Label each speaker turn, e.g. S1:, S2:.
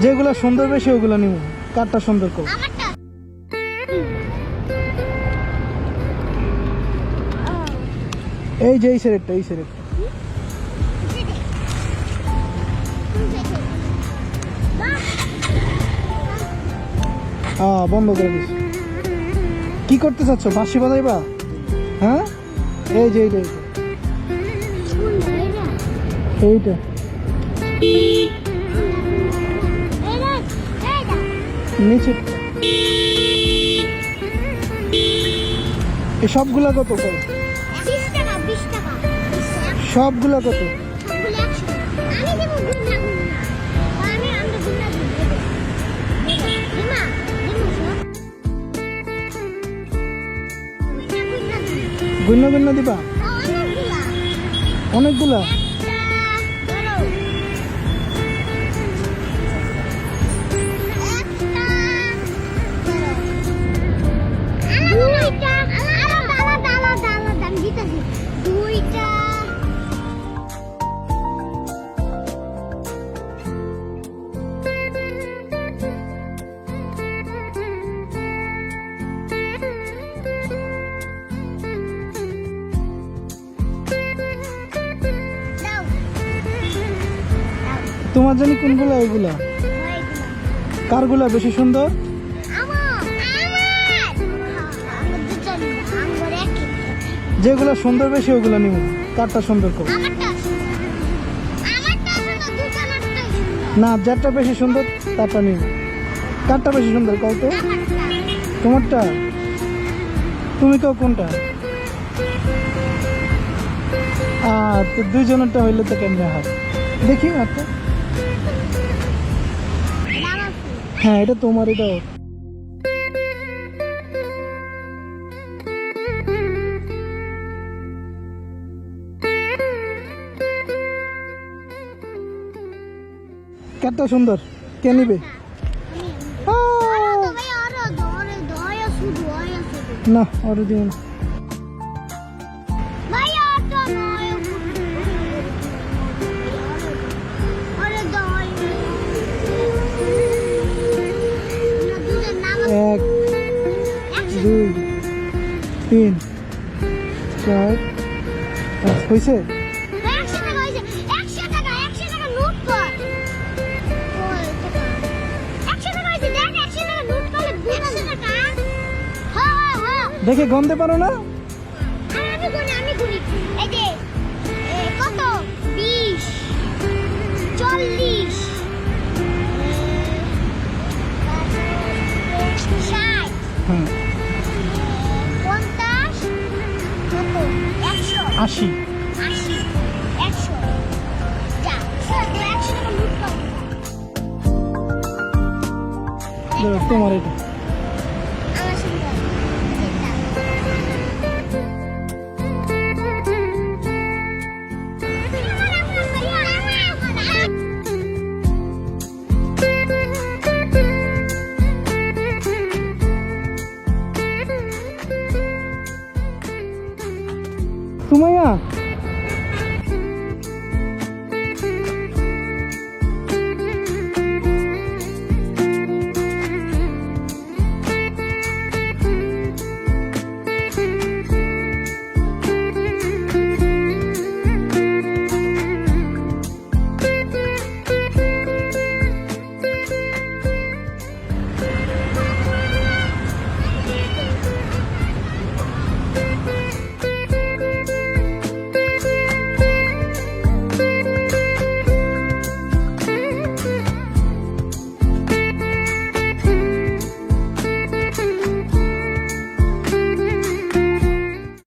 S1: যেগুলো সুন্দর বেশি ওগুলো নিব। কারটা সুন্দর কর। এই যে এই সেরেটটা, এই সেরেটটা বন্ধ করে দিস। কি করতে চাচ্ছ? বাঁশি বাজাইবা? হ্যাঁ, এই যে এইটা এইটা নিচে। এই সবগুলা কত করে? সবগুলা কত? ভিন্ন ভিন্ন দিবা? অনেকগুলা। তোমার জানি কোনগুলা? এগুলা কারগুলা বেশি সুন্দর? যেগুলো সুন্দর বেশি ওগুলো নিব। কারটা সুন্দর কর। না, যারটা বেশি সুন্দর তারটা নিব। কারটা বেশি সুন্দর কও তো? তোমারটা? তুমি কও কোনটা? তো দুইজনেরটা হইলে তো কেমনে হয়? দেখি একটা। হ্যাঁ, এটা তোমার, এটা ওর। কারটা সুন্দর, কে নিবে? না, ওরে দিও না। এক, দুই, তিন, চার, হয়েছে? দেখে গন্ধে পারো না?
S2: কত? 20, 40, 60, 50, 100,
S1: 80।
S2: 100। যা, 100 টাকা লুট করো।
S1: তোমার এটা।